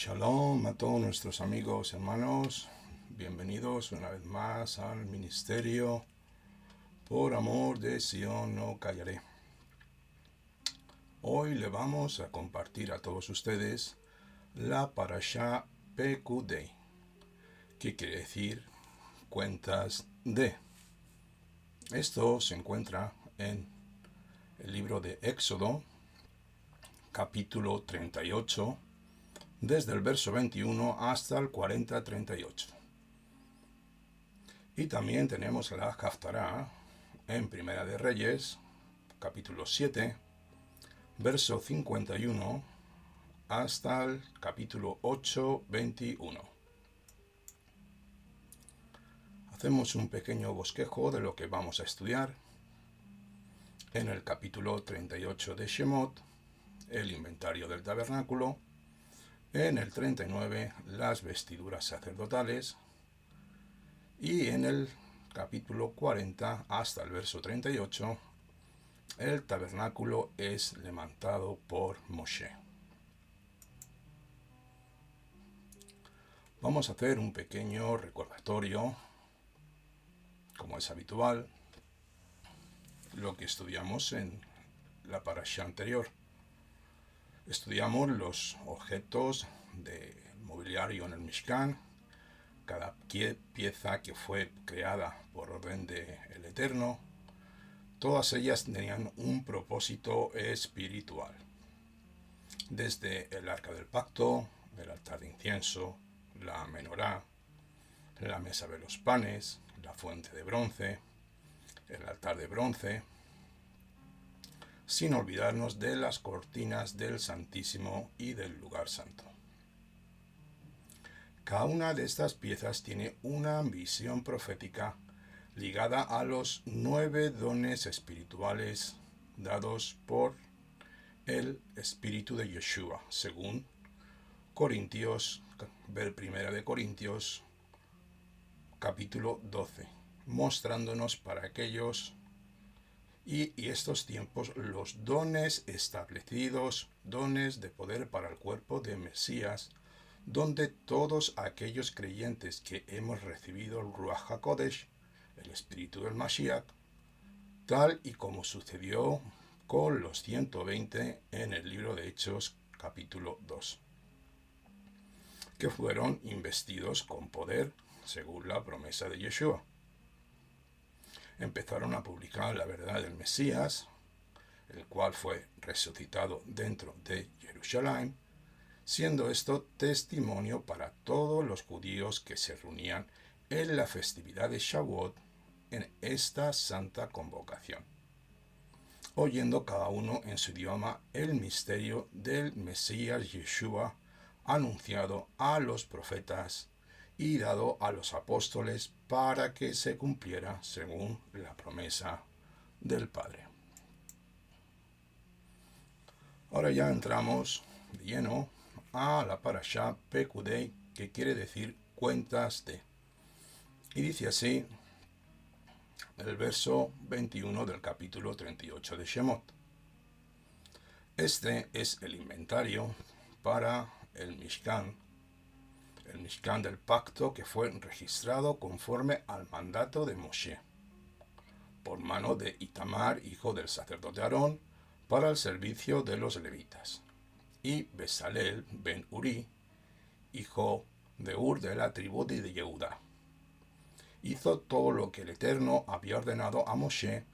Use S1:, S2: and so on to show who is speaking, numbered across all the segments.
S1: Shalom a todos nuestros amigos, hermanos. Bienvenidos una vez más al ministerio Por Amor de Sion No Callaré. Hoy le vamos a compartir a todos ustedes la Parashá Pekudei, que quiere decir cuentas de. Esto se encuentra en el libro de Éxodo, capítulo 38, desde el verso 21 hasta el 40-38. Y también tenemos la Haftará en Primera de Reyes, capítulo 7, verso 51 hasta el capítulo 8, 21. Hacemos un pequeño bosquejo de lo que vamos a estudiar. En el capítulo 38 de Shemot, el inventario del tabernáculo. En el 39, las vestiduras sacerdotales. Y en el capítulo 40 hasta el verso 38, el tabernáculo es levantado por Moshe. Vamos a hacer un pequeño recordatorio, como es habitual, lo que estudiamos en la parashá anterior. Estudiamos los objetos de mobiliario en el Mishkan, cada pieza que fue creada por orden del Eterno. Todas ellas tenían un propósito espiritual. Desde el arca del pacto, el altar de incienso, la menorá, la mesa de los panes, la fuente de bronce, el altar de bronce, sin olvidarnos de las cortinas del Santísimo y del lugar santo. Cada una de estas piezas tiene una visión profética ligada a los 9 dones espirituales dados por el Espíritu de Yeshua, según Corintios, Primera de Corintios, capítulo 12, mostrándonos para aquellos y estos tiempos los dones establecidos, dones de poder para el cuerpo de Mesías, donde todos aquellos creyentes que hemos recibido el Ruach HaKodesh, el Espíritu del Mashiach, tal y como sucedió con los 120 en el libro de Hechos, capítulo 2, que fueron investidos con poder según la promesa de Yeshua. Empezaron a publicar la verdad del Mesías, el cual fue resucitado dentro de Jerusalén, siendo esto testimonio para todos los judíos que se reunían en la festividad de Shavuot en esta santa convocación, oyendo cada uno en su idioma el misterio del Mesías Yeshua anunciado a los profetas y dado a los apóstoles para que se cumpliera según la promesa del Padre. Ahora ya entramos de lleno a la parashá Pekudei, que quiere decir cuentas de. Y dice así el verso 21 del capítulo 38 de Shemot. Este es el inventario para el Mishkan del pacto, que fue registrado conforme al mandato de Moshe, por mano de Itamar, hijo del sacerdote Aarón, para el servicio de los levitas, y Besalel ben Uri, hijo de Ur de la tribu de Yehudá. Hizo todo lo que el Eterno había ordenado a Moshe,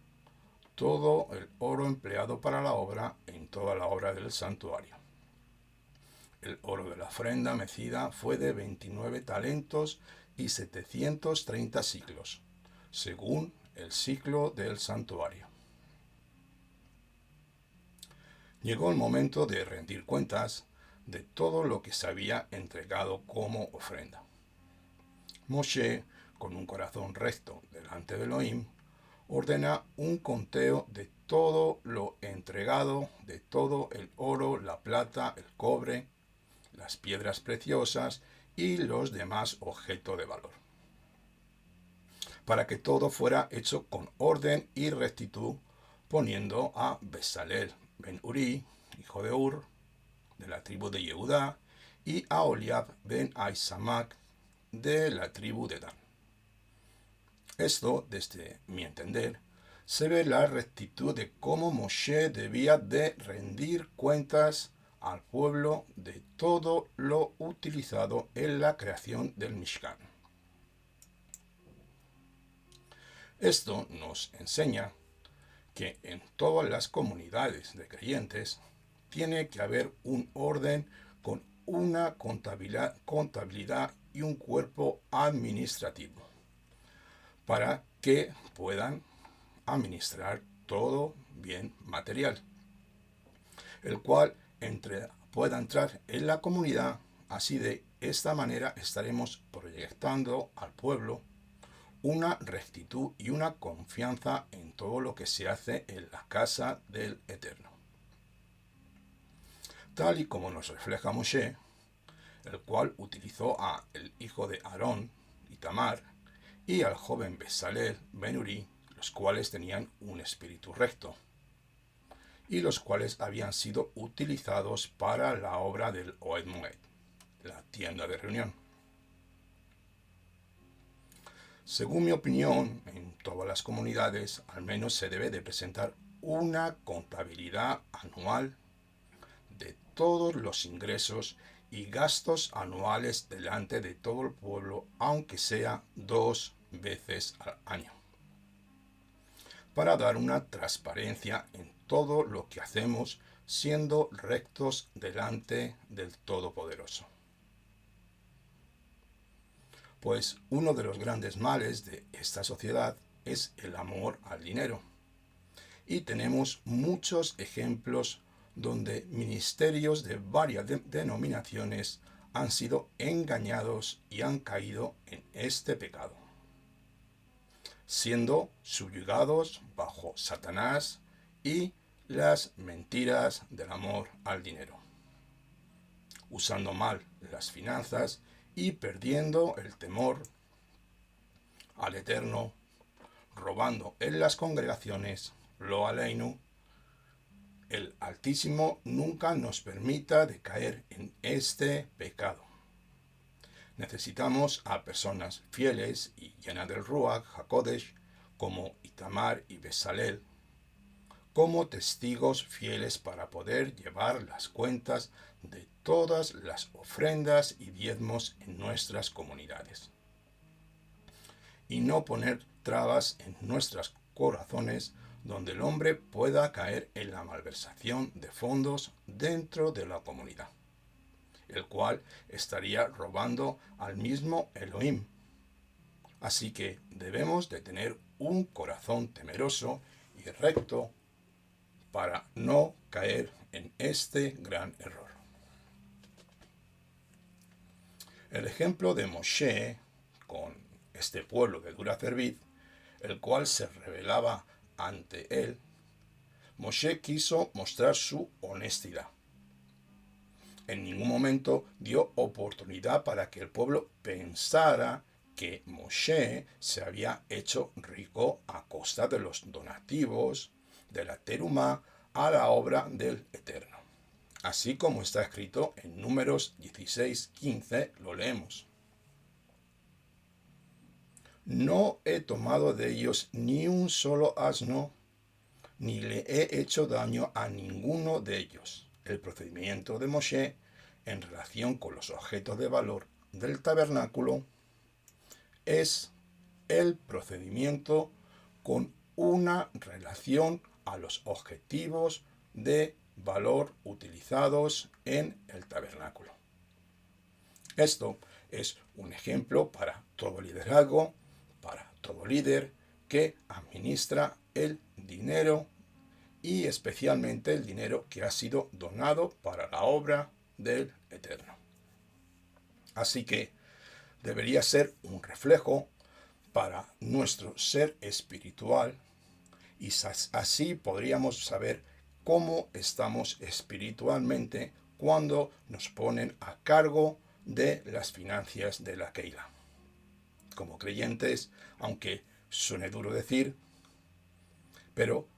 S1: todo el oro empleado para la obra en toda la obra del santuario. El oro de la ofrenda mecida fue de 29 talentos y 730 siclos, según el ciclo del santuario. Llegó el momento de rendir cuentas de todo lo que se había entregado como ofrenda. Moshe, con un corazón recto delante de Elohim, ordena un conteo de todo lo entregado, de todo el oro, la plata, el cobre, las piedras preciosas y los demás objetos de valor, para que todo fuera hecho con orden y rectitud, poniendo a Besalel ben Uri, hijo de Ur, de la tribu de Yehudá, y Aholiab ben Ahisamach de la tribu de Dan. Esto, desde mi entender, se ve la rectitud de cómo Moshe debía de rendir cuentas al pueblo de todo lo utilizado en la creación del Mishkan. Esto nos enseña que en todas las comunidades de creyentes tiene que haber un orden con una contabilidad y un cuerpo administrativo para que puedan administrar todo bien material, el cual pueda entrar en la comunidad. Así de esta manera estaremos proyectando al pueblo una rectitud y una confianza en todo lo que se hace en la casa del Eterno. Tal y como nos refleja Moshe, el cual utilizó a el hijo de Aarón, Itamar, y al joven Bezalel, Ben Uri, los cuales tenían un espíritu recto, y los cuales habían sido utilizados para la obra del Ohel Moed, la tienda de reunión. Según mi opinión, en todas las comunidades al menos se debe de presentar una contabilidad anual de todos los ingresos y gastos anuales delante de todo el pueblo, aunque sea 2 veces al año, para dar una transparencia en todo lo que hacemos, siendo rectos delante del Todopoderoso. Pues uno de los grandes males de esta sociedad es el amor al dinero. Y tenemos muchos ejemplos donde ministerios de varias denominaciones han sido engañados y han caído en este pecado, siendo subyugados bajo Satanás y las mentiras del amor al dinero, usando mal las finanzas y perdiendo el temor al Eterno, robando en las congregaciones. Lo aleinu, el Altísimo nunca nos permita de caer en este pecado. Necesitamos a personas fieles y llenas del Ruach HaKodesh como Itamar y Bezalel, como testigos fieles para poder llevar las cuentas de todas las ofrendas y diezmos en nuestras comunidades, y no poner trabas en nuestros corazones donde el hombre pueda caer en la malversación de fondos dentro de la comunidad, el cual estaría robando al mismo Elohim. Así que debemos de tener un corazón temeroso y recto para no caer en este gran error. El ejemplo de Moshe con este pueblo de dura cerviz, el cual se rebelaba ante él, Moshe quiso mostrar su honestidad. En ningún momento dio oportunidad para que el pueblo pensara que Moshe se había hecho rico a costa de los donativos de la terumá a la obra del Eterno. Así como está escrito en Números 16:15, lo leemos. No he tomado de ellos ni un solo asno, ni le he hecho daño a ninguno de ellos. El procedimiento de Moshe en relación con los objetos de valor del tabernáculo es el procedimiento con una relación a los objetivos de valor utilizados en el tabernáculo. Esto es un ejemplo para todo liderazgo, para todo líder que administra el dinero, y especialmente el dinero que ha sido donado para la obra del Eterno. Así que debería ser un reflejo para nuestro ser espiritual, y así podríamos saber cómo estamos espiritualmente cuando nos ponen a cargo de las finanzas de la Keilah. Como creyentes, aunque suene duro decir, pero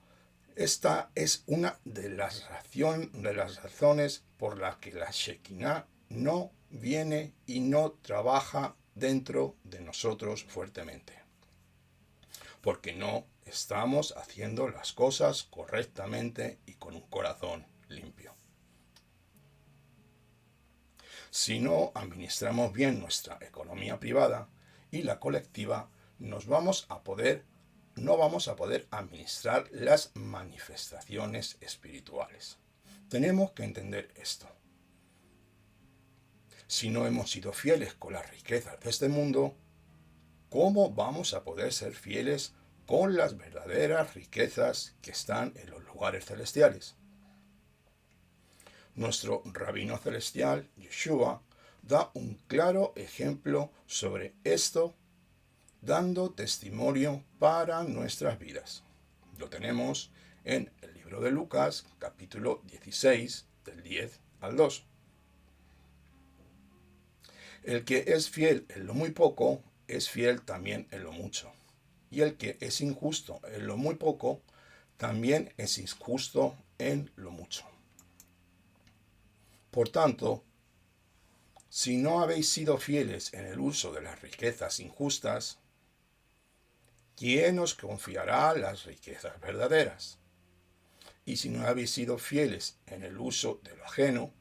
S1: esta es una de las razones por las que la Shekinah no viene y no trabaja dentro de nosotros fuertemente, porque no estamos haciendo las cosas correctamente y con un corazón limpio. Si no administramos bien nuestra economía privada y la colectiva, no vamos a poder administrar las manifestaciones espirituales. Tenemos que entender esto. Si no hemos sido fieles con las riquezas de este mundo, ¿cómo vamos a poder ser fieles con las verdaderas riquezas que están en los lugares celestiales? Nuestro rabino celestial, Yeshua, da un claro ejemplo sobre esto, dando testimonio para nuestras vidas. Lo tenemos en el libro de Lucas, capítulo 16, del 10 al 2. El que es fiel en lo muy poco, es fiel también en lo mucho. Y el que es injusto en lo muy poco, también es injusto en lo mucho. Por tanto, si no habéis sido fieles en el uso de las riquezas injustas, ¿quién os confiará las riquezas verdaderas? Y si no habéis sido fieles en el uso de lo ajeno,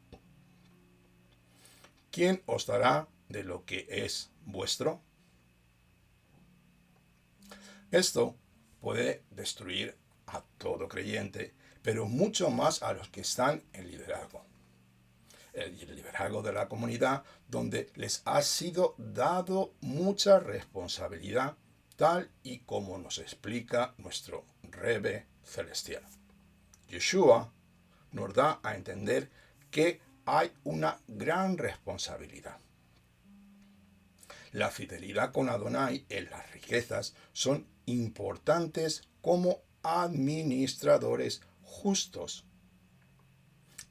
S1: ¿quién os dará de lo que es vuestro? Esto puede destruir a todo creyente, pero mucho más a los que están en liderazgo. El liderazgo de la comunidad, donde les ha sido dado mucha responsabilidad, tal y como nos explica nuestro Rebbe celestial. Yeshua nos da a entender que hay una gran responsabilidad. La fidelidad con Adonai en las riquezas son importantes como administradores justos.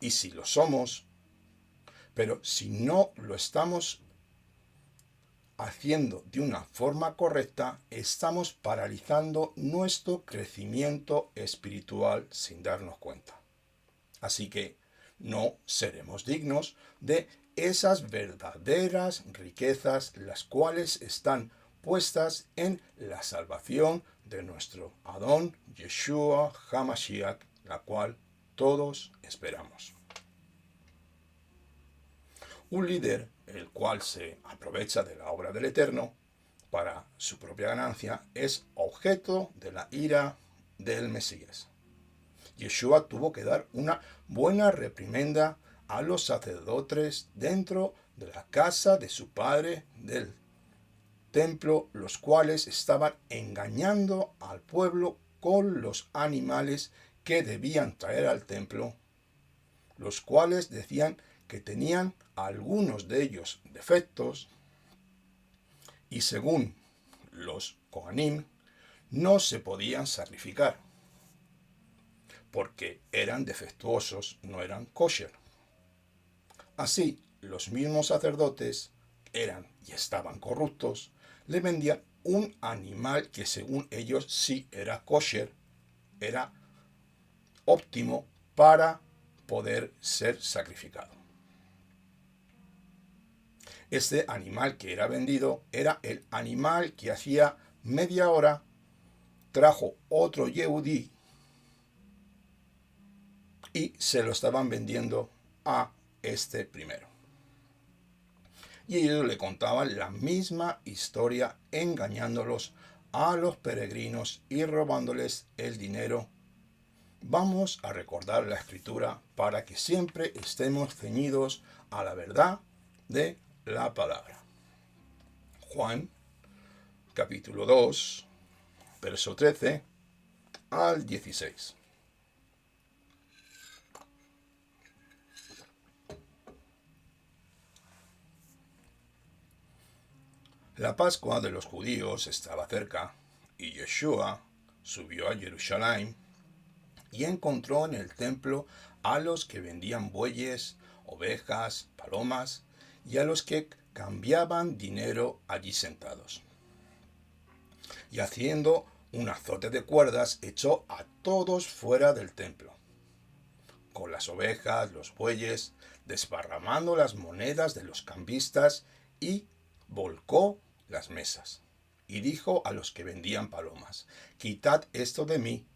S1: Y si lo somos, pero si no lo estamos haciendo de una forma correcta, estamos paralizando nuestro crecimiento espiritual sin darnos cuenta. Así que no seremos dignos de esas verdaderas riquezas, las cuales están puestas en la salvación de nuestro Adón Yeshua HaMashiach, la cual todos esperamos. Un líder, el cual se aprovecha de la obra del Eterno para su propia ganancia, es objeto de la ira del Mesías. Yeshua tuvo que dar una buena reprimenda a los sacerdotes dentro de la casa de su padre del templo, los cuales estaban engañando al pueblo con los animales que debían traer al templo, los cuales decían que tenían algunos de ellos defectos y según los Kohanim no se podían sacrificar porque eran defectuosos, no eran kosher. Así, los mismos sacerdotes eran y estaban corruptos, le vendían un animal que según ellos sí era kosher, era óptimo para poder ser sacrificado. Este animal que era vendido era el animal que hacía media hora trajo otro Yehudí y se lo estaban vendiendo a este primero. Y ellos le contaban la misma historia, engañándolos a los peregrinos y robándoles el dinero. Vamos a recordar la escritura para que siempre estemos ceñidos a la verdad de la palabra. Juan, capítulo 2, verso 13 al 16. La Pascua de los judíos estaba cerca, y Yeshua subió a Jerusalén y encontró en el templo a los que vendían bueyes, ovejas, palomas, y a los que cambiaban dinero allí sentados. Y haciendo un azote de cuerdas, echó a todos fuera del templo. con las ovejas, los bueyes, desparramando las monedas de los cambistas y volcó las mesas. Y dijo a los que vendían palomas: quitad esto de mí,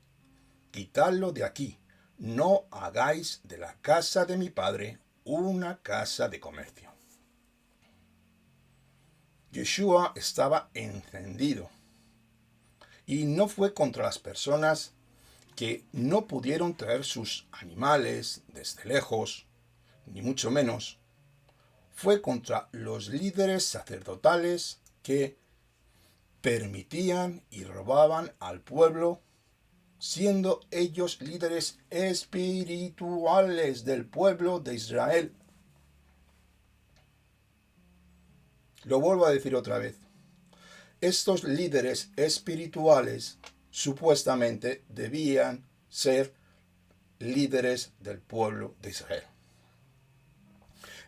S1: quitadlo de aquí, no hagáis de la casa de mi padre una casa de comercio. Yeshua estaba encendido y no fue contra las personas que no pudieron traer sus animales desde lejos, ni mucho menos. Fue contra los líderes sacerdotales que permitían y robaban al pueblo, siendo ellos líderes espirituales del pueblo de Israel. Lo vuelvo a decir otra vez. Estos líderes espirituales supuestamente debían ser líderes del pueblo de Israel.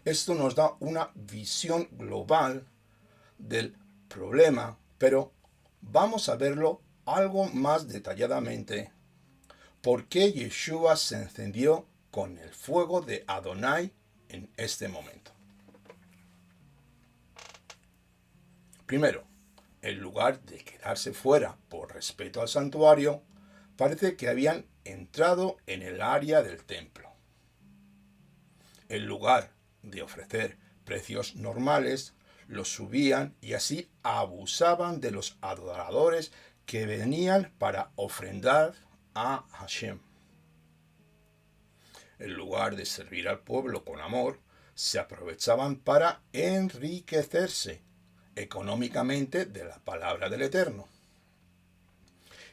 S1: Esto nos da una visión global del problema, pero vamos a verlo algo más detalladamente. ¿Por qué Yeshua se encendió con el fuego de Adonai en este momento? Primero, en lugar de quedarse fuera por respeto al santuario, parece que habían entrado en el área del templo. En lugar de ofrecer precios normales, los subían y así abusaban de los adoradores que venían para ofrendar a Hashem. En lugar de servir al pueblo con amor, se aprovechaban para enriquecerse económicamente de la palabra del Eterno.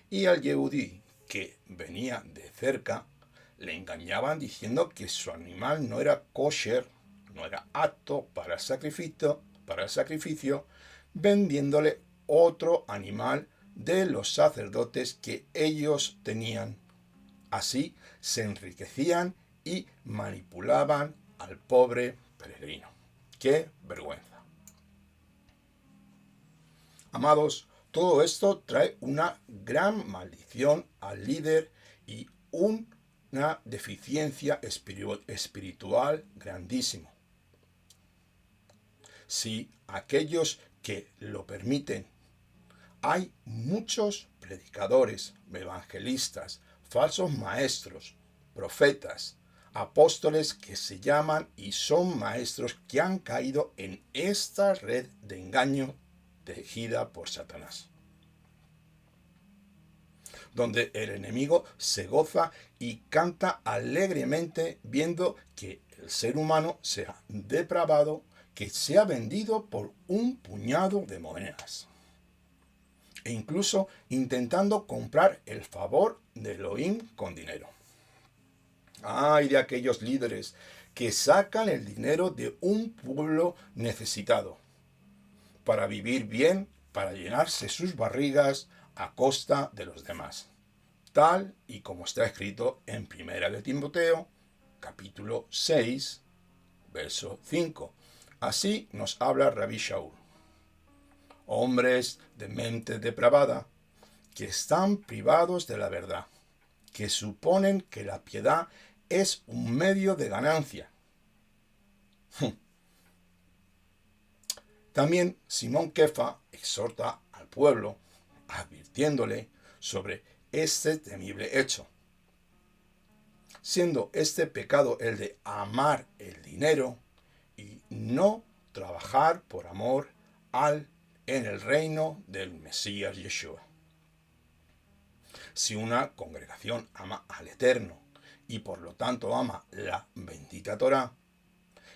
S1: Y al Yehudí que venía de cerca, le engañaban diciendo que su animal no era kosher, no era apto para el sacrificio, vendiéndole otro animal de los sacerdotes que ellos tenían. Así se enriquecían y manipulaban al pobre peregrino. ¡Qué vergüenza! Amados, todo esto trae una gran maldición al líder y una deficiencia espiritual grandísimo. Si aquellos que lo permiten, hay muchos predicadores, evangelistas, falsos maestros, profetas, apóstoles que se llaman y son maestros que han caído en esta red de engaño tejida por Satanás, donde el enemigo se goza y canta alegremente viendo que el ser humano se ha depravado, que se ha vendido por un puñado de monedas, e incluso intentando comprar el favor de Elohim con dinero. ¡Ay de aquellos líderes que sacan el dinero de un pueblo necesitado para vivir bien, para llenarse sus barrigas a costa de los demás! Tal y como está escrito en 1 de Timoteo, capítulo 6, verso 5. Así nos habla Rabbi Shaul. Hombres de mente depravada, que están privados de la verdad, que suponen que la piedad es un medio de ganancia. También Simón Kefa exhorta al pueblo, advirtiéndole sobre este temible hecho, siendo este pecado el de amar el dinero y no trabajar por amor en el reino del Mesías Yeshua. Si una congregación ama al Eterno y por lo tanto ama la bendita Torá,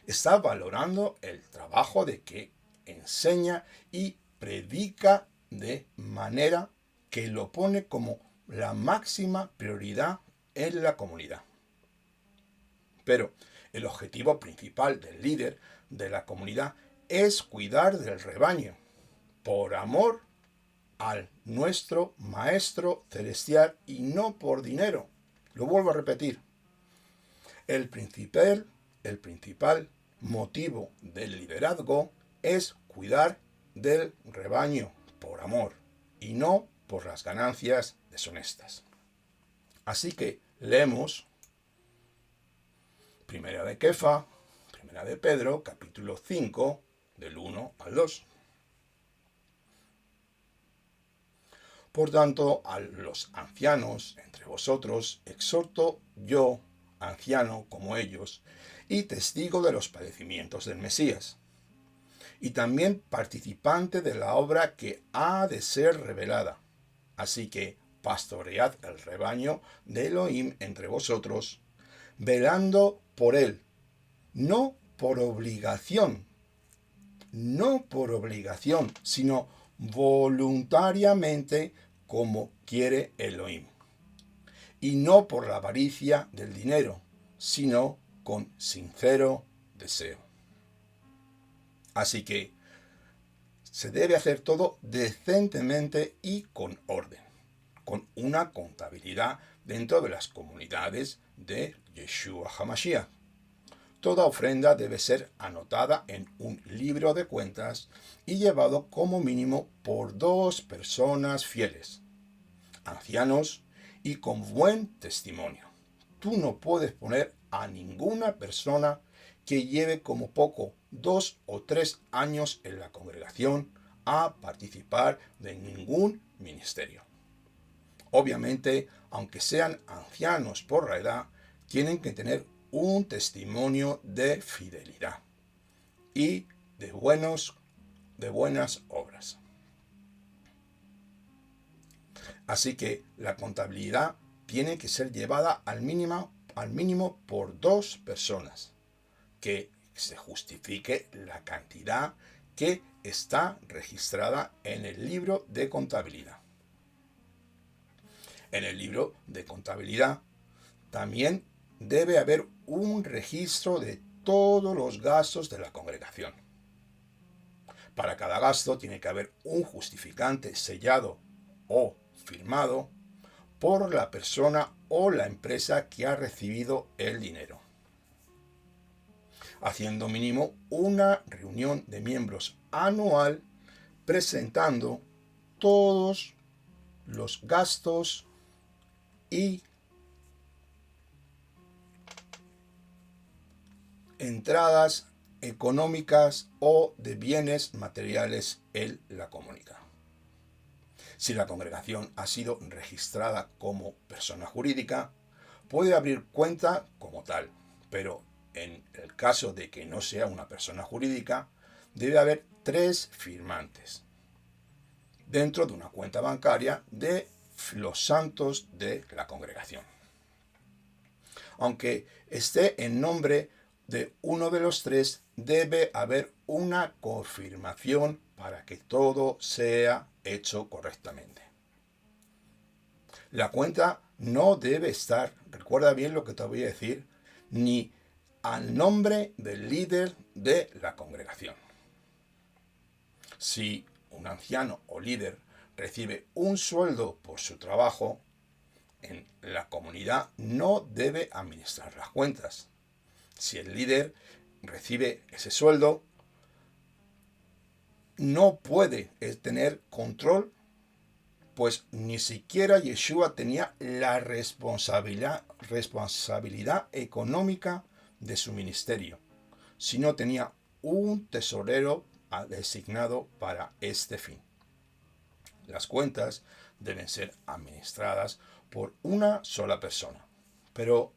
S1: está valorando el trabajo de que enseña y predica de manera que lo pone como la máxima prioridad en la comunidad. Pero el objetivo principal del líder de la comunidad es cuidar del rebaño, por amor al nuestro Maestro Celestial y no por dinero. Lo vuelvo a repetir. El principal motivo del liderazgo es cuidar del rebaño por amor y no por las ganancias deshonestas. Así que leemos Primera de Kefa, Primera de Pedro, capítulo 5, del 1 al 2. Por tanto, a los ancianos entre vosotros exhorto yo, anciano como ellos, y testigo de los padecimientos del Mesías, y también participante de la obra que ha de ser revelada. Así que pastoread el rebaño de Elohim entre vosotros, velando por él, no por obligación, sino voluntariamente como quiere Elohim, y no por la avaricia del dinero, sino con sincero deseo. Así que se debe hacer todo decentemente y con orden, con una contabilidad dentro de las comunidades de Yeshua HaMashiach. Toda ofrenda debe ser anotada en un libro de cuentas y llevado como mínimo por 2 personas fieles, ancianos y con buen testimonio. Tú no puedes poner a ninguna persona que lleve como poco 2 o 3 años en la congregación a participar de ningún ministerio. Obviamente, aunque sean ancianos por la edad, tienen que tener un testimonio de fidelidad y de buenas obras. Así que la contabilidad tiene que ser llevada al mínimo por 2 personas, que se justifique la cantidad que está registrada en el libro de contabilidad. En el libro de contabilidad también debe haber un registro de todos los gastos de la congregación. Para cada gasto tiene que haber un justificante sellado o firmado por la persona o la empresa que ha recibido el dinero, haciendo mínimo una reunión de miembros anual presentando todos los gastos y entradas económicas o de bienes materiales en la comunidad. Si la congregación ha sido registrada como persona jurídica, puede abrir cuenta como tal, pero en el caso de que no sea una persona jurídica, debe haber 3 firmantes dentro de una cuenta bancaria de los santos de la congregación. Aunque esté en nombre de uno de los 3, debe haber una confirmación para que todo sea hecho correctamente. La cuenta no debe estar, recuerda bien lo que te voy a decir, ni al nombre del líder de la congregación. Si un anciano o líder recibe un sueldo por su trabajo, en la comunidad no debe administrar las cuentas. Si el líder recibe ese sueldo, no puede tener control, pues ni siquiera Yeshua tenía la responsabilidad económica de su ministerio, sino tenía un tesorero designado para este fin. Las cuentas deben ser administradas por una sola persona, pero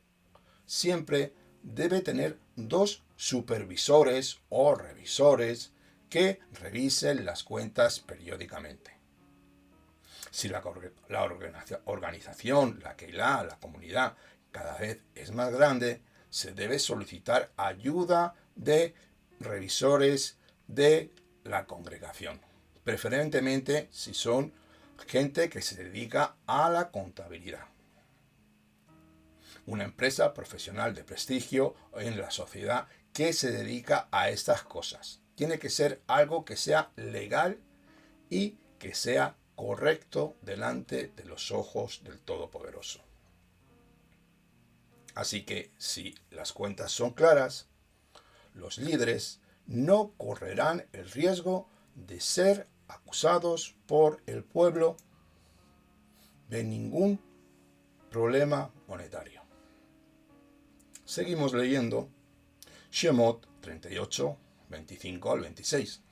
S1: siempre debe tener 2 supervisores o revisores que revisen las cuentas periódicamente. Si la organización, la Keilah, la comunidad, cada vez es más grande, se debe solicitar ayuda de revisores de la congregación, preferentemente si son gente que se dedica a la contabilidad. Una empresa profesional de prestigio en la sociedad que se dedica a estas cosas. Tiene que ser algo que sea legal y que sea correcto delante de los ojos del Todopoderoso. Así que si las cuentas son claras, los líderes no correrán el riesgo de ser acusados por el pueblo de ningún problema monetario. Seguimos leyendo Shemot 38, 25 al 26.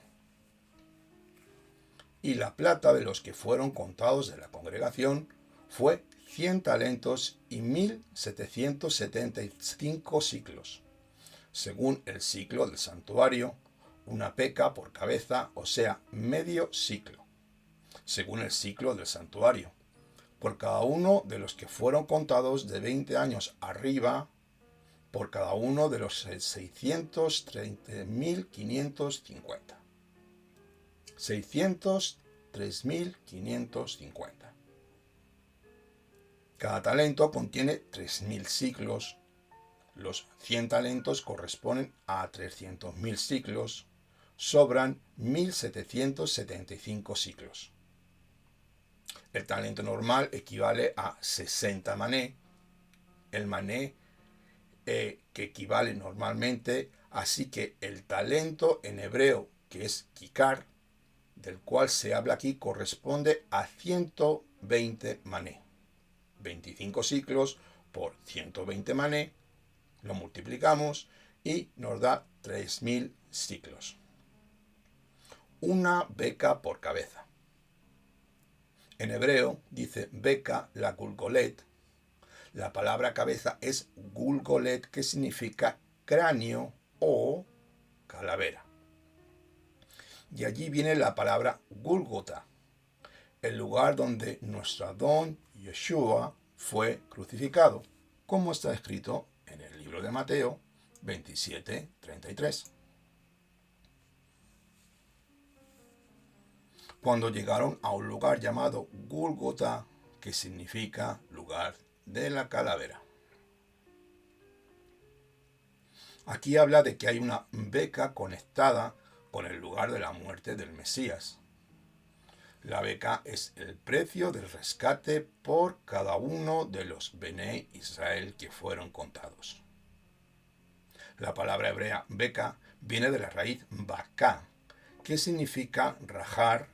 S1: Y la plata de los que fueron contados de la congregación fue 100 talentos y 1775 siclos, según el siclo del santuario, una peca por cabeza, o sea, medio siclo, según el siclo del santuario, por cada uno de los que fueron contados de 20 años arriba, por cada uno de los 630.550. 603.550. Cada talento contiene 3.000 siclos. Los 100 talentos corresponden a 300.000 siclos. Sobran 1.775 siclos. El talento normal equivale a 60 mané. El mané que equivale normalmente, así que el talento en hebreo, que es kikar, del cual se habla aquí, corresponde a 120 mané. 25 siclos por 120 mané, lo multiplicamos y nos da 3.000 siclos. Una beca por cabeza. En hebreo dice beca la gulgolet. La palabra cabeza es gulgolet, que significa cráneo o calavera. Y allí viene la palabra Gúlgota, el lugar donde nuestro Adón Yeshua fue crucificado, como está escrito en el libro de Mateo 27:33. Cuando llegaron a un lugar llamado Gúlgota, que significa lugar de la calavera. Aquí habla de que hay una beca conectada con el lugar de la muerte del Mesías. La beca es el precio del rescate por cada uno de los Bené Israel que fueron contados. La palabra hebrea beca viene de la raíz baká, que significa rajar,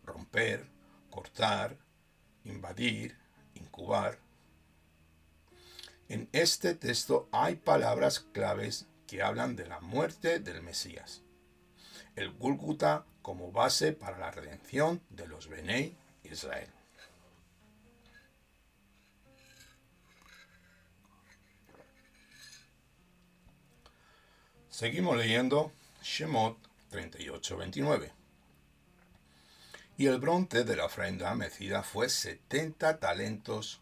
S1: romper, cortar, invadir, incubar. En este texto hay palabras claves que hablan de la muerte del Mesías. El Gúlgota como base para la redención de los Bené Israel. Seguimos leyendo Shemot 38:29. Y el bronce de la ofrenda mecida fue 70 talentos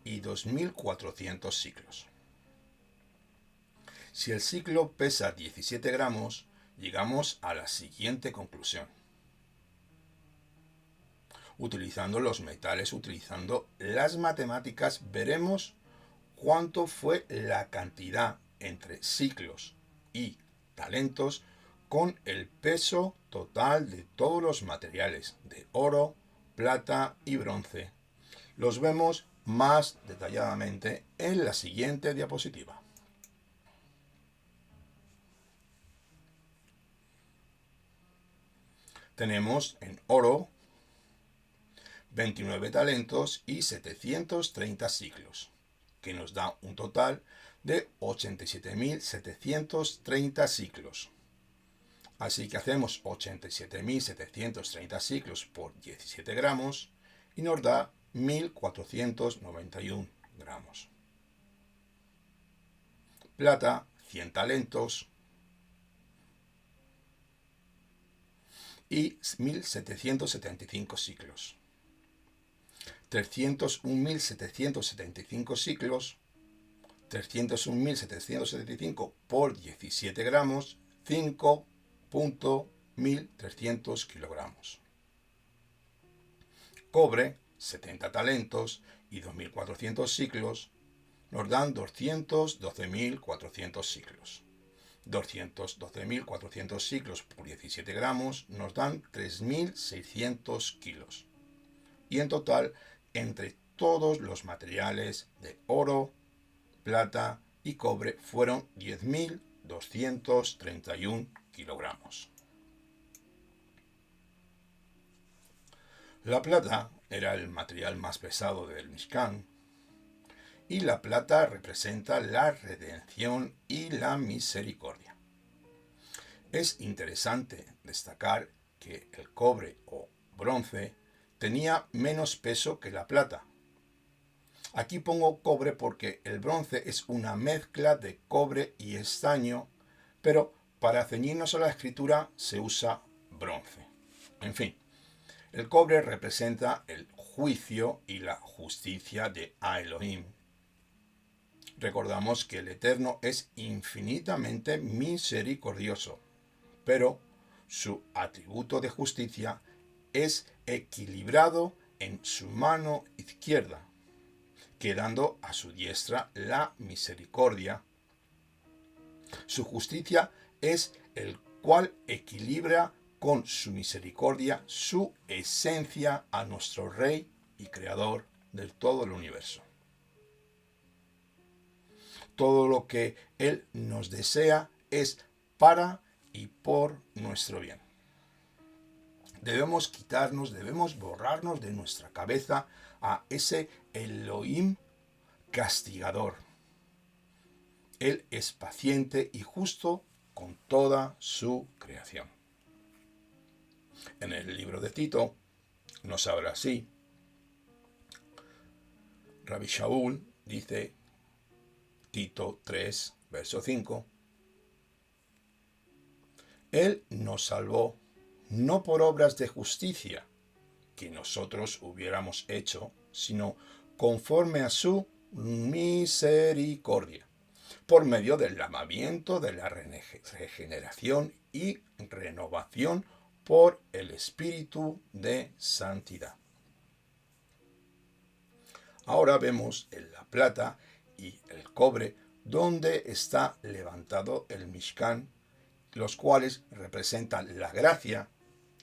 S1: y 2.400 siclos. Si el siclo pesa 17 gramos, llegamos a la siguiente conclusión. Utilizando los metales, utilizando las matemáticas, veremos cuánto fue la cantidad entre siclos y talentos con el peso total de todos los materiales de oro, plata y bronce. Los vemos más detalladamente en la siguiente diapositiva. Tenemos en oro 29 talentos y 730 siclos, que nos da un total de 87.730 siclos. Así que hacemos 87.730 ciclos por 17 gramos y nos da 1.491 gramos. Plata, 100 talentos y 1.775 ciclos. 301.775 ciclos, 301.775 por 17 gramos, 5.1300 kilogramos. Cobre, 70 talentos y 2.400 ciclos, nos dan 212.400 ciclos. 212.400 ciclos por 17 gramos nos dan 3.600 kilos. Y en total, entre todos los materiales de oro, plata y cobre fueron 10.231 kilogramos. La plata era el material más pesado del Mishkan y la plata representa la redención y la misericordia. Es interesante destacar que el cobre o bronce tenía menos peso que la plata. Aquí pongo cobre porque el bronce es una mezcla de cobre y estaño, pero para ceñirnos a la escritura se usa bronce. En fin, el cobre representa el juicio y la justicia de Elohim. Recordamos que el Eterno es infinitamente misericordioso, pero su atributo de justicia es equilibrado en su mano izquierda, quedando a su diestra la misericordia. Su justicia es el cual equilibra con su misericordia su esencia a nuestro Rey y Creador de todo el universo. Todo lo que Él nos desea es para y por nuestro bien. Debemos borrarnos de nuestra cabeza a ese Elohim castigador. Él es paciente y justo con toda su creación. En el libro de Tito nos habla así. Rabbi Shaul dice, Tito 3, verso 5, Él nos salvó no por obras de justicia que nosotros hubiéramos hecho, sino conforme a su misericordia, por medio del lavamiento de la regeneración y renovación por el Espíritu de Santidad. Ahora vemos en la plata y el cobre donde está levantado el Mishkan, los cuales representan la gracia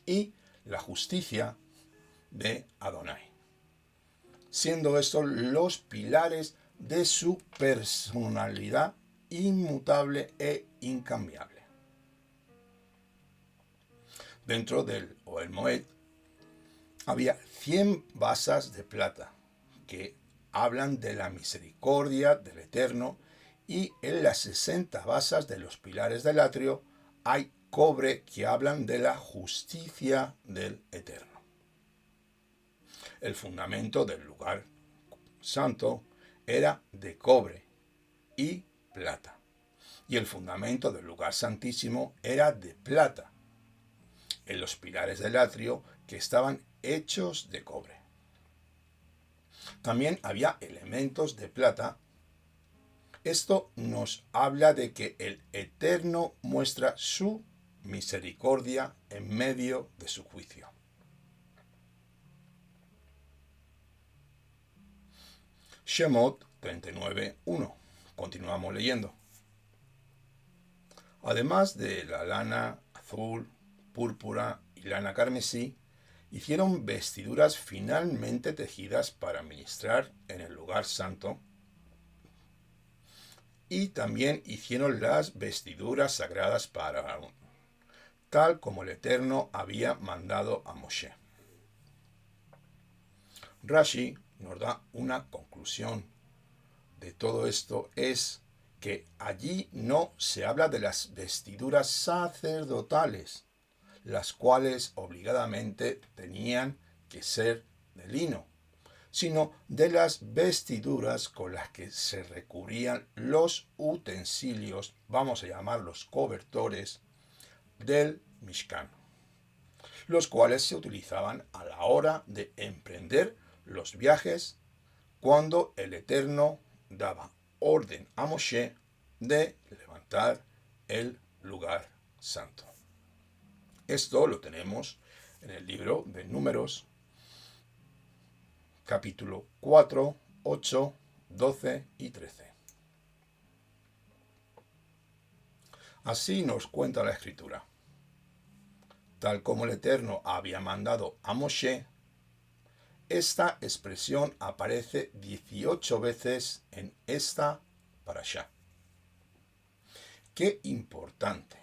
S1: y la justicia de Adonai, siendo estos los pilares de su personalidad inmutable e incambiable. Dentro del Ohel Moed había 100 basas de plata que hablan de la misericordia del Eterno, y en las 60 basas de los pilares del atrio hay cobre que hablan de la justicia del Eterno. El fundamento del lugar santo era de cobre y plata, y el fundamento del lugar santísimo era de plata, en los pilares del atrio que estaban hechos de cobre. También había elementos de plata. Esto nos habla de que el Eterno muestra su misericordia en medio de su juicio. Shemot 39:1. Continuamos leyendo. Además de la lana azul, púrpura y lana carmesí, hicieron vestiduras finalmente tejidas para ministrar en el lugar santo, y también hicieron las vestiduras sagradas para Aarón, tal como el Eterno había mandado a Moshe. Rashi nos da una conclusión de todo esto, es que allí no se habla de las vestiduras sacerdotales, las cuales obligadamente tenían que ser de lino, sino de las vestiduras con las que se recubrían los utensilios, vamos a llamarlos cobertores, del Mishkan, los cuales se utilizaban a la hora de emprender los viajes cuando el Eterno daba orden a Moshe de levantar el lugar santo. Esto lo tenemos en el libro de Números, capítulo 4, 8, 12 y 13. Así nos cuenta la Escritura. Tal como el Eterno había mandado a Moshe, esta expresión aparece 18 veces en esta parashá. Qué importante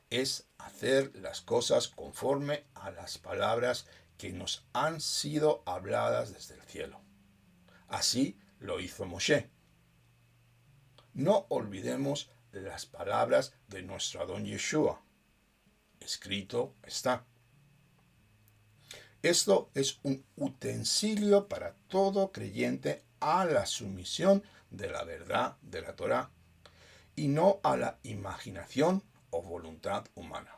S1: es hacer las cosas conforme a las palabras que nos han sido habladas desde el cielo. Así lo hizo Moshe. No olvidemos las palabras de nuestro Adón Yeshua. Escrito está. Esto es un utensilio para todo creyente a la sumisión de la verdad de la Torá y no a la imaginación o voluntad humana.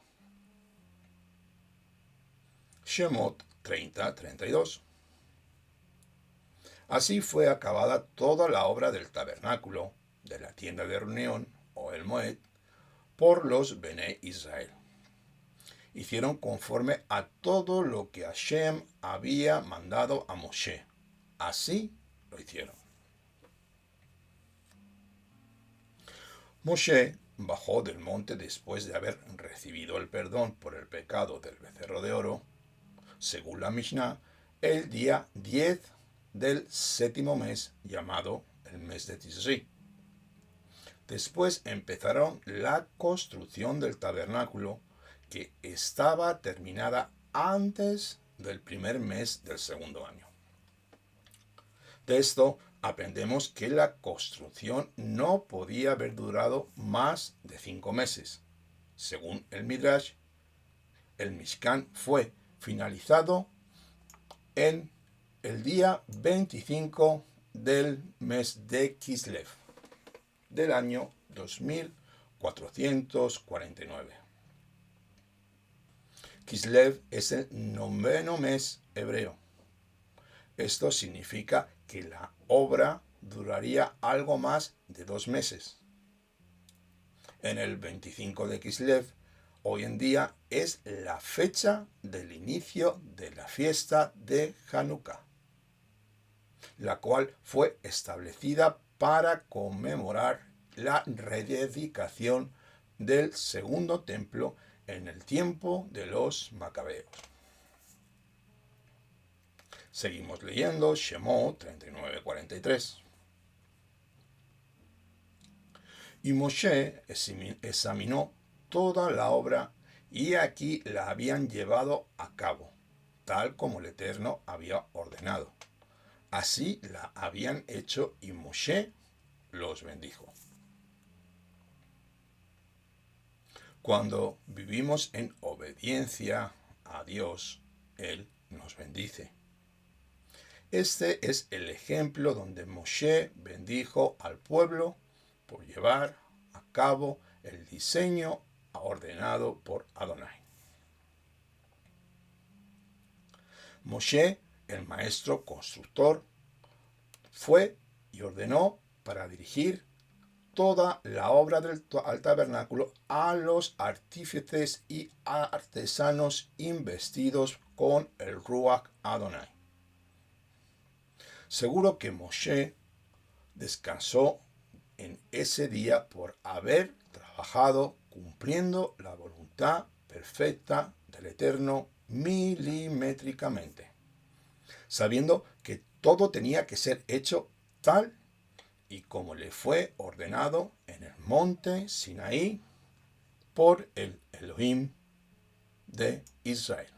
S1: Shemot 30:32. Así fue acabada toda la obra del tabernáculo, de la tienda de reunión o el Moed, por los Bené Israel. Hicieron conforme a todo lo que Hashem había mandado a Moshe. Así lo hicieron. Moshe bajó del monte después de haber recibido el perdón por el pecado del becerro de oro, según la Mishnah, el día 10 del séptimo mes, llamado el mes de Tisri. Después empezaron la construcción del tabernáculo, que estaba terminada antes del primer mes del segundo año. De esto aprendemos que la construcción no podía haber durado más de 5 meses. Según el Midrash, el Mishkan fue finalizado en el día 25 del mes de Kislev del año 2449. Kislev es el 9º mes hebreo. Esto significa que la obra duraría algo más de 2 meses. En el 25 de Kislev, hoy en día es la fecha del inicio de la fiesta de Hanukkah, la cual fue establecida para conmemorar la rededicación del segundo templo en el tiempo de los macabeos. Seguimos leyendo Shemot 39:43. Y Moshe examinó toda la obra, y aquí la habían llevado a cabo, tal como el Eterno había ordenado. Así la habían hecho, y Moshe los bendijo. Cuando vivimos en obediencia a Dios, Él nos bendice. Este es el ejemplo donde Moshe bendijo al pueblo por llevar a cabo el diseño ordenado por Adonai. Moshe, el maestro constructor, fue y ordenó para dirigir toda la obra del tabernáculo a los artífices y artesanos investidos con el Ruach Adonai. Seguro que Moshe descansó en ese día por haber trabajado cumpliendo la voluntad perfecta del Eterno milimétricamente, sabiendo que todo tenía que ser hecho tal y como le fue ordenado en el monte Sinaí por el Elohim de Israel.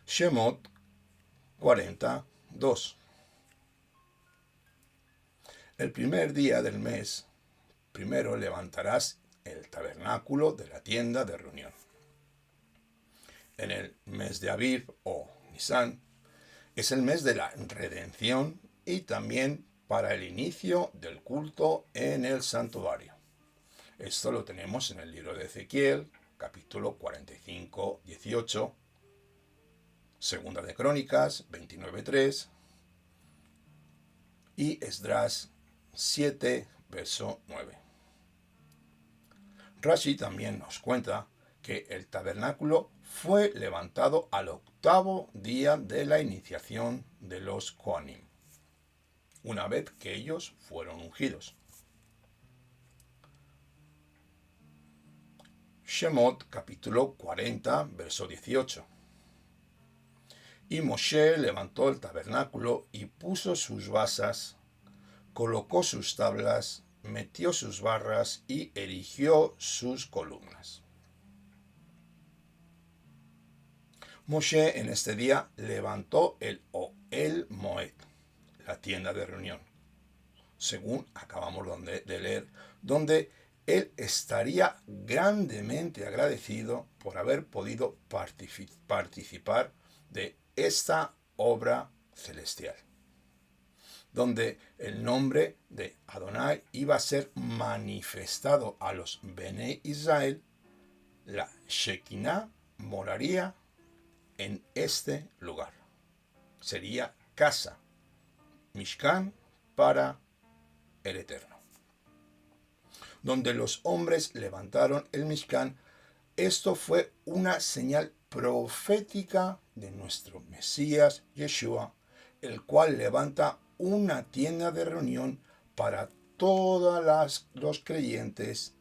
S1: Shemot 42. El primer día del mes, primero levantarás el tabernáculo de la tienda de reunión. En el mes de Aviv o Nisan, es el mes de la redención y también para el inicio del culto en el santuario. Esto lo tenemos en el libro de Ezequiel, capítulo 45, 18, Segunda de Crónicas, 29:3 y Esdras 7, verso 9. Rashi también nos cuenta que el tabernáculo fue levantado al 8º día de la iniciación de los Kohanim, una vez que ellos fueron ungidos. Shemot capítulo 40, verso 18. Y Moshe levantó el tabernáculo y puso sus basas, colocó sus tablas, metió sus barras y erigió sus columnas. Moshe en este día levantó el Ohel Moed, la tienda de reunión, según acabamos de leer, donde él estaría grandemente agradecido por haber podido participar de esta obra celestial, donde el nombre de Adonai iba a ser manifestado a los Bene Israel. La Shekinah moraría en este lugar. Sería casa, Mishkan, para el Eterno. Donde los hombres levantaron el Mishkan, esto fue una señal profética de nuestro Mesías Yeshua, el cual levanta una tienda de reunión para todos los creyentes,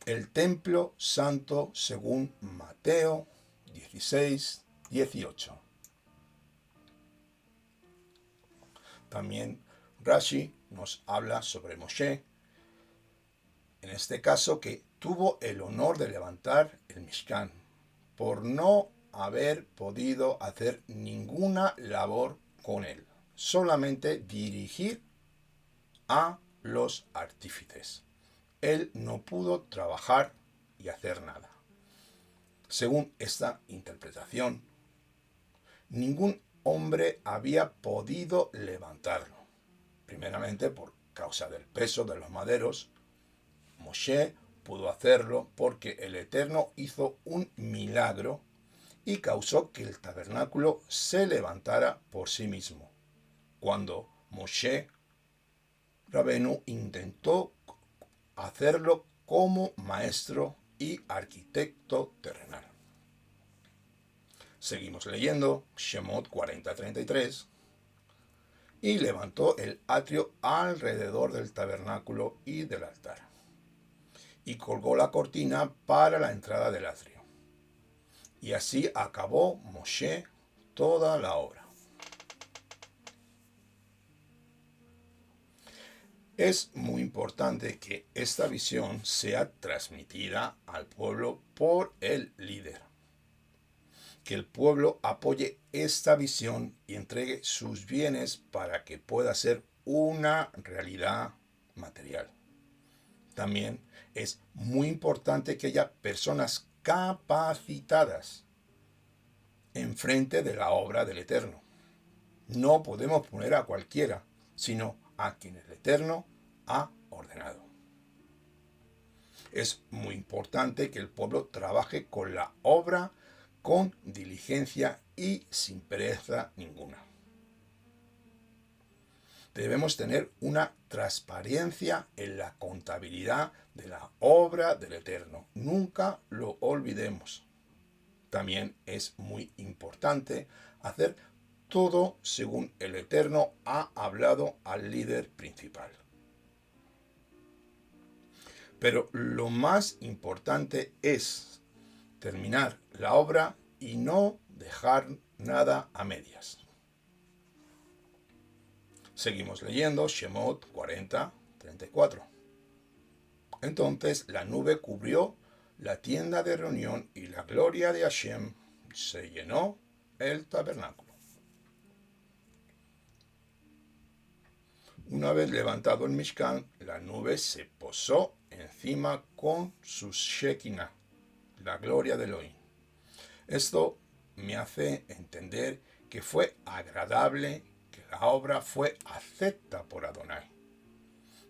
S1: el templo santo según Mateo 16:18. También Rashi nos habla sobre Moshe, en este caso que tuvo el honor de levantar el Mishkan, por no haber podido hacer ninguna labor con él, solamente dirigir a los artífices. Él no pudo trabajar y hacer nada. Según esta interpretación, ningún hombre había podido levantarlo. Primeramente por causa del peso de los maderos. Moshe pudo hacerlo porque el Eterno hizo un milagro y causó que el tabernáculo se levantara por sí mismo, cuando Moshe Rabenu intentó hacerlo como maestro y arquitecto terrenal. Seguimos leyendo Shemot 40:33. Y levantó el atrio alrededor del tabernáculo y del altar, y colgó la cortina para la entrada del atrio. Y así acabó Moshe toda la obra. Es muy importante que esta visión sea transmitida al pueblo por el líder. Que el pueblo apoye esta visión y entregue sus bienes para que pueda ser una realidad material. También es muy importante que haya personas capacitadas enfrente de la obra del Eterno. No podemos poner a cualquiera, sino a quien el Eterno ha ordenado. Es muy importante que el pueblo trabaje con la obra con diligencia y sin pereza ninguna. Debemos tener una transparencia en la contabilidad de la obra del Eterno. Nunca lo olvidemos. También es muy importante hacer todo según el Eterno ha hablado al líder principal. Pero lo más importante es terminar la obra y no dejar nada a medias. Seguimos leyendo Shemot 40:34. Entonces la nube cubrió la tienda de reunión y la gloria de Hashem se llenó el tabernáculo. Una vez levantado el Mishkan, la nube se posó encima con su Shekinah, la gloria de Elohim. Esto me hace entender que fue agradable, que la obra fue acepta por Adonai,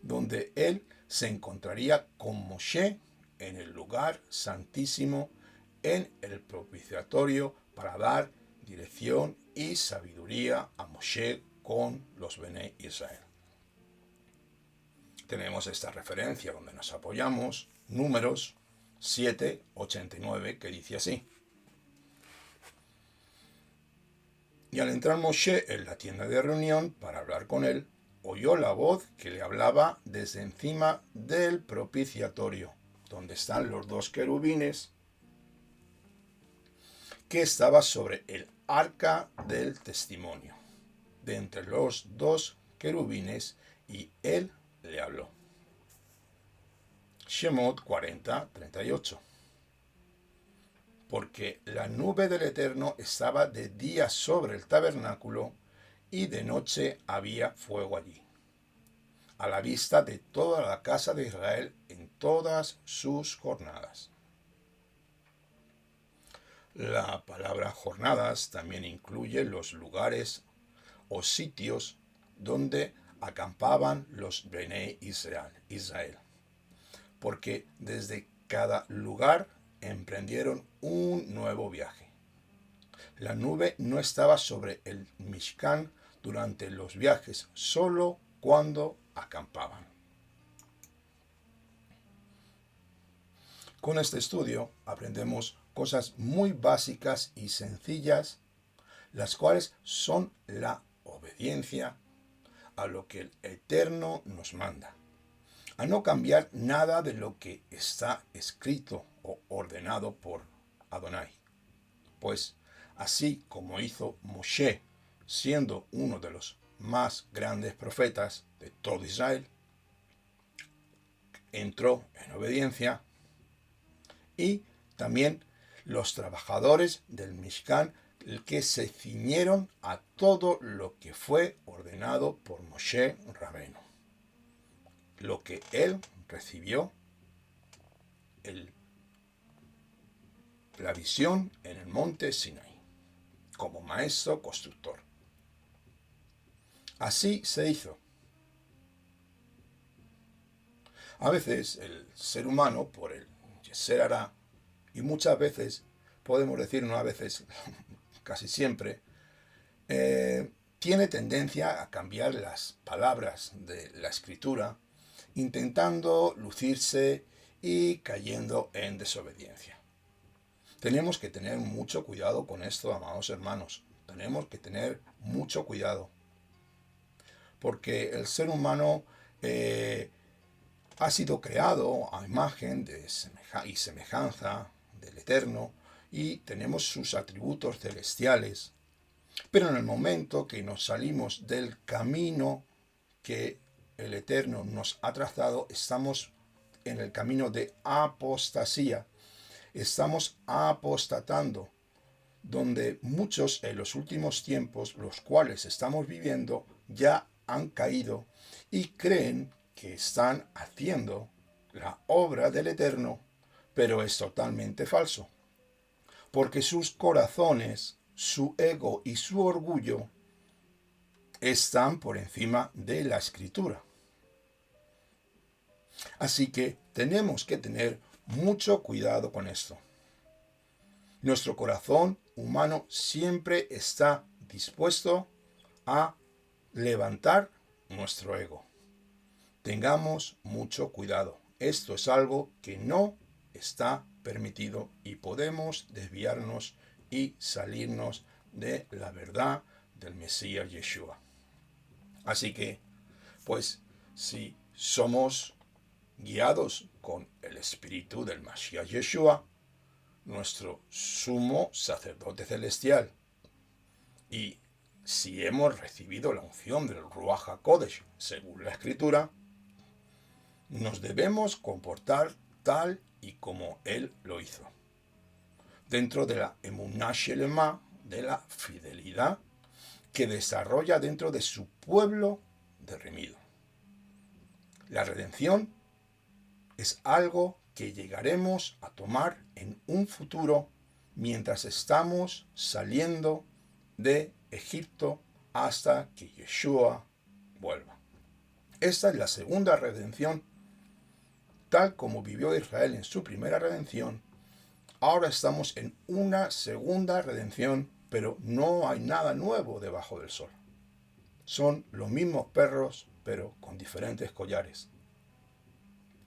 S1: donde él se encontraría con Moshe en el lugar santísimo, en el propiciatorio, para dar dirección y sabiduría a Moshe con los Bene Israel. Tenemos esta referencia donde nos apoyamos, Números 7:89, que dice así. Y al entrar Moshe en la tienda de reunión para hablar con él, oyó la voz que le hablaba desde encima del propiciatorio, donde están los dos querubines, que estaba sobre el arca del testimonio, de entre los dos querubines, y él le habló. Shemot 40:38. porque la nube del Eterno estaba de día sobre el tabernáculo y de noche había fuego allí, a la vista de toda la casa de Israel en todas sus jornadas. La palabra jornadas también incluye los lugares o sitios donde acampaban los Bnei Israel, porque desde cada lugar emprendieron un nuevo viaje. La nube no estaba sobre el Mishkan durante los viajes, solo cuando acampaban. Con este estudio aprendemos cosas muy básicas y sencillas, las cuales son la obediencia a lo que el Eterno nos manda, a no cambiar nada de lo que está escrito o ordenado por Adonai. Pues así como hizo Moshe, siendo uno de los más grandes profetas de todo Israel, entró en obediencia, y también los trabajadores del Mishkan que se ciñeron a todo lo que fue ordenado por Moshe Rabenu, lo que él recibió, la visión en el monte Sinai, como maestro constructor. Así se hizo. A veces el ser humano, por el Yeser Hará, y muchas veces, podemos decir no a veces, casi siempre, tiene tendencia a cambiar las palabras de la escritura, intentando lucirse y cayendo en desobediencia. Tenemos que tener mucho cuidado con esto, amados hermanos. Tenemos que tener mucho cuidado. Porque el ser humano ha sido creado a imagen y semejanza del Eterno, y tenemos sus atributos celestiales. Pero en el momento que nos salimos del camino que el Eterno nos ha trazado, estamos en el camino de apostasía. Estamos apostatando, donde muchos en los últimos tiempos, los cuales estamos viviendo, ya han caído y creen que están haciendo la obra del Eterno, pero es totalmente falso, porque sus corazones, su ego y su orgullo están por encima de la Escritura. Así que tenemos que tener mucho cuidado con esto. Nuestro corazón humano siempre está dispuesto a levantar nuestro ego. Tengamos mucho cuidado. Esto es algo que no está permitido y podemos desviarnos y salirnos de la verdad del Mesías Yeshua. Así que, pues, si somos guiados con el espíritu del Mashiach Yeshua, nuestro sumo sacerdote celestial, y si hemos recibido la unción del Ruach HaKodesh según la Escritura, nos debemos comportar tal y como Él lo hizo, dentro de la Emuná Shelema, de la fidelidad que desarrolla dentro de su pueblo redimido. La redención es algo que llegaremos a tomar en un futuro mientras estamos saliendo de Egipto hasta que Yeshua vuelva. Esta es la segunda redención. Tal como vivió Israel en su primera redención, ahora estamos en una segunda redención, pero no hay nada nuevo debajo del sol. Son los mismos perros, pero con diferentes collares.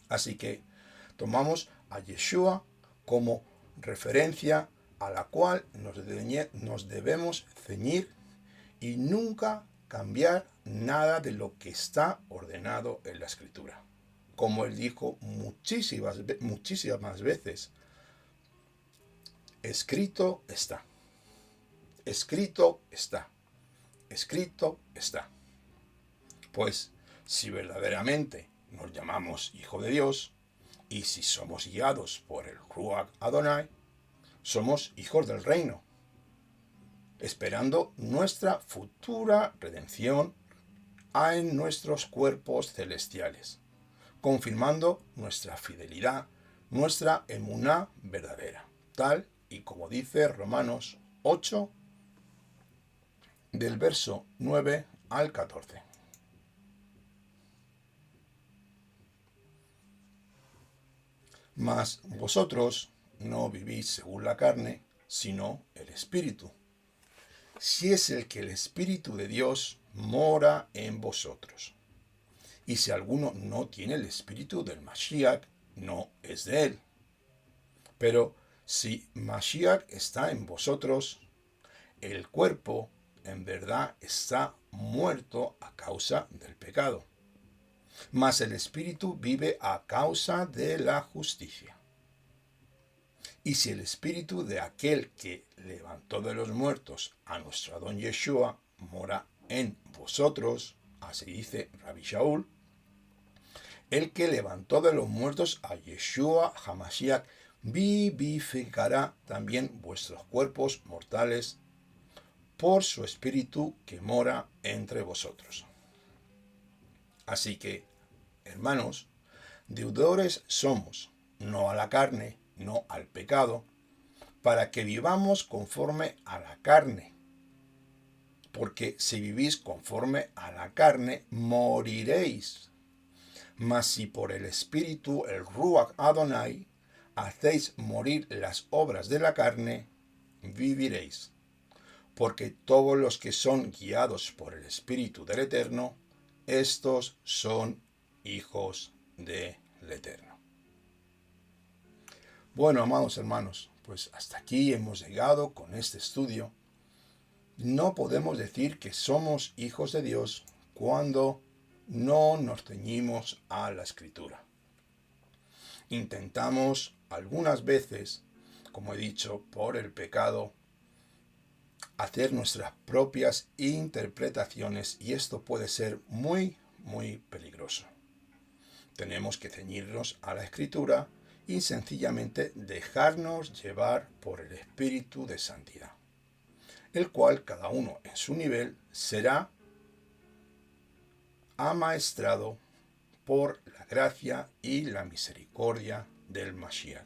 S1: Así que tomamos a Yeshua como referencia a la cual nos debemos ceñir y nunca cambiar nada de lo que está ordenado en la Escritura. Como él dijo muchísimas veces, escrito está, escrito está, escrito está. Pues si verdaderamente nos llamamos hijo de Dios, y si somos guiados por el Ruach Adonai, somos hijos del reino, esperando nuestra futura redención en nuestros cuerpos celestiales, confirmando nuestra fidelidad, nuestra emuná verdadera, tal y como dice Romanos 8, del verso 9 al 14. Mas vosotros no vivís según la carne, sino el Espíritu. Si es el que el Espíritu de Dios mora en vosotros. Y si alguno no tiene el Espíritu del Mashiach, no es de él. Pero si Mashiach está en vosotros, el cuerpo en verdad está muerto a causa del pecado, mas el Espíritu vive a causa de la justicia. Y si el Espíritu de aquel que levantó de los muertos a nuestro Adón Yeshua mora en vosotros, así dice Rabbi Shaul, el que levantó de los muertos a Yeshua HaMashiach vivificará también vuestros cuerpos mortales por su Espíritu que mora entre vosotros. Así que, hermanos, deudores somos, no a la carne, no al pecado, para que vivamos conforme a la carne. Porque si vivís conforme a la carne, moriréis. Mas si por el Espíritu, el Ruach Adonai, hacéis morir las obras de la carne, viviréis. Porque todos los que son guiados por el Espíritu del Eterno, estos son hijos del Eterno. Bueno, amados hermanos, pues hasta aquí hemos llegado con este estudio. No podemos decir que somos hijos de Dios cuando no nos ceñimos a la Escritura. Intentamos algunas veces, como he dicho, por el pecado, hacer nuestras propias interpretaciones y esto puede ser muy, muy peligroso. Tenemos que ceñirnos a la Escritura y sencillamente dejarnos llevar por el Espíritu de Santidad, el cual cada uno en su nivel será amaestrado por la gracia y la misericordia del Mashiach,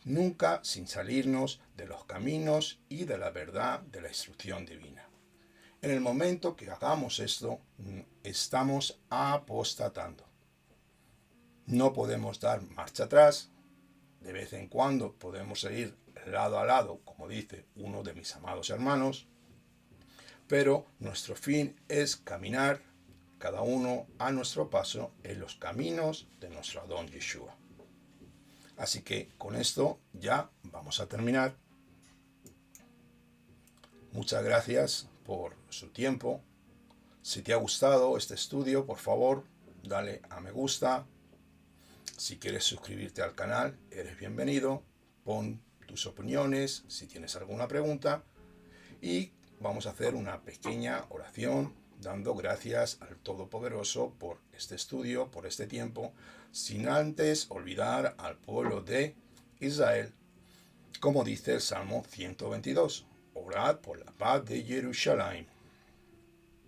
S1: nunca sin salirnos de los caminos y de la verdad de la instrucción divina. En el momento que hagamos esto, estamos apostatando. No podemos dar marcha atrás. De vez en cuando podemos ir lado a lado, como dice uno de mis amados hermanos, pero nuestro fin es caminar cada uno a nuestro paso en los caminos de nuestro Adón Yeshua. Así que con esto ya vamos a terminar. Muchas gracias por su tiempo. Si te ha gustado este estudio, por favor, dale a me gusta. Si quieres suscribirte al canal, eres bienvenido. Pon tus opiniones, si tienes alguna pregunta. Y vamos a hacer una pequeña oración dando gracias al Todopoderoso por este estudio, por este tiempo, sin antes olvidar al pueblo de Israel, como dice el Salmo 122. Orad por la paz de Jerusalén.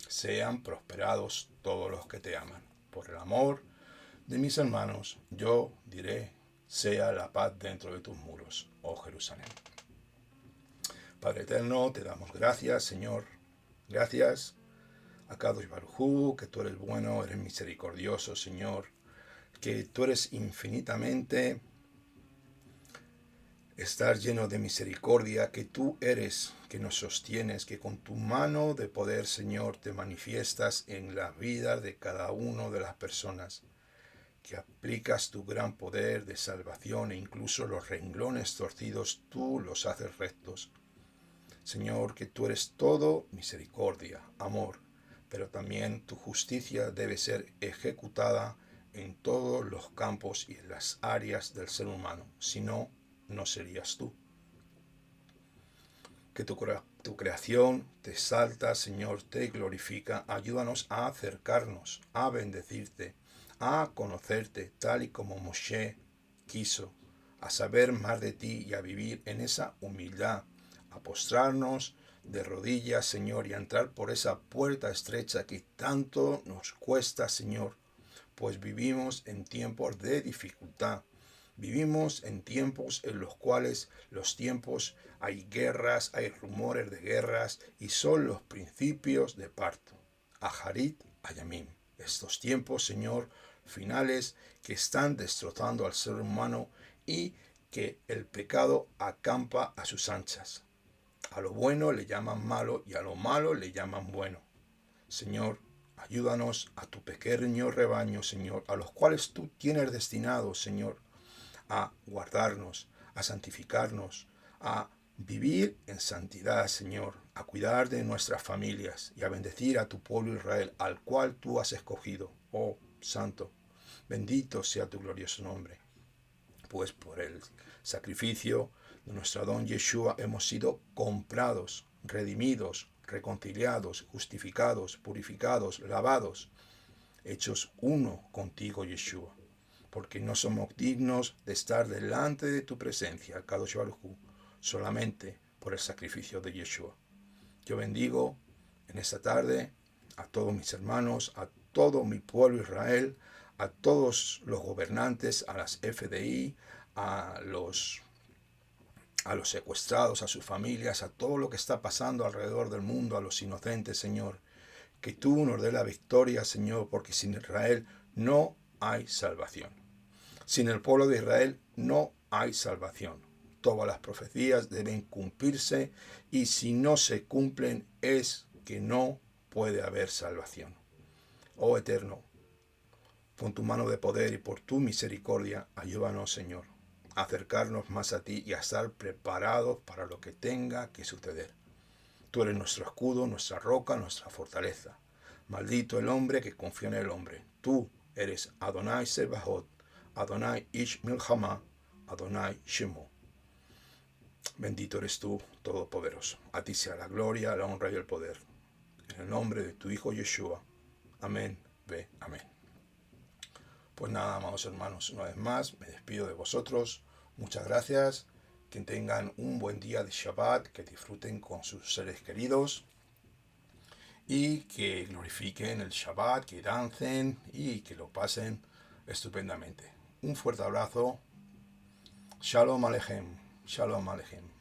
S1: Sean prosperados todos los que te aman. Por el amor de mis hermanos, yo diré, sea la paz dentro de tus muros, oh Jerusalén. Padre eterno, te damos gracias, Señor. Gracias a Kadosh Baruj Hu, que tú eres bueno, eres misericordioso, Señor. Que tú eres infinitamente estar lleno de misericordia, que tú eres, que nos sostienes, que con tu mano de poder, Señor, te manifiestas en la vida de cada una de las personas, que aplicas tu gran poder de salvación e incluso los renglones torcidos tú los haces rectos. Señor, que tú eres todo misericordia, amor, pero también tu justicia debe ser ejecutada en todos los campos y en las áreas del ser humano, si no, no serías tú. Que tu creación te exalta, Señor, te glorifica. Ayúdanos a acercarnos, a bendecirte, a conocerte, tal y como Moshe quiso, a saber más de ti y a vivir en esa humildad, a postrarnos de rodillas, Señor, y a entrar por esa puerta estrecha que tanto nos cuesta, Señor, pues vivimos en tiempos de dificultad. Vivimos en tiempos en los cuales hay guerras, hay rumores de guerras y son los principios de parto. Aharit Ayamim. Estos tiempos, Señor, finales que están destrozando al ser humano y que el pecado acampa a sus anchas. A lo bueno le llaman malo y a lo malo le llaman bueno. Señor, ayúdanos a tu pequeño rebaño, Señor, a los cuales tú tienes destinados, Señor, a guardarnos, a santificarnos, a vivir en santidad, Señor, a cuidar de nuestras familias y a bendecir a tu pueblo Israel, al cual tú has escogido. Oh, Santo, bendito sea tu glorioso nombre. Pues por el sacrificio de nuestro don Yeshua hemos sido comprados, redimidos, reconciliados, justificados, purificados, lavados, hechos uno contigo, Yeshua, porque no somos dignos de estar delante de tu presencia, Kadosh Baruj Hu, solamente por el sacrificio de Yeshua. Yo bendigo en esta tarde a todos mis hermanos, a todo mi pueblo Israel, a todos los gobernantes, a las FDI, a los secuestrados, a sus familias, a todo lo que está pasando alrededor del mundo, a los inocentes, Señor. Que tú nos dé la victoria, Señor, porque sin Israel no hay salvación. Sin el pueblo de Israel no hay salvación. Todas las profecías deben cumplirse y si no se cumplen es que no puede haber salvación. Oh Eterno, con tu mano de poder y por tu misericordia, ayúdanos, Señor, a acercarnos más a ti y a estar preparados para lo que tenga que suceder. Tú eres nuestro escudo, nuestra roca, nuestra fortaleza. Maldito el hombre que confía en el hombre. Tú eres Adonai Sebahot, Adonai Ish Milchama, Adonai Shemo. Bendito eres tú, Todopoderoso. A ti sea la gloria, la honra y el poder. En el nombre de tu Hijo Yeshua. Amén. Ve. Amén. Pues nada, amados hermanos, una vez más me despido de vosotros. Muchas gracias. Que tengan un buen día de Shabbat, que disfruten con sus seres queridos y que glorifiquen el Shabbat, que dancen y que lo pasen estupendamente. Un fuerte abrazo. Shalom Aleichem. Shalom Aleichem.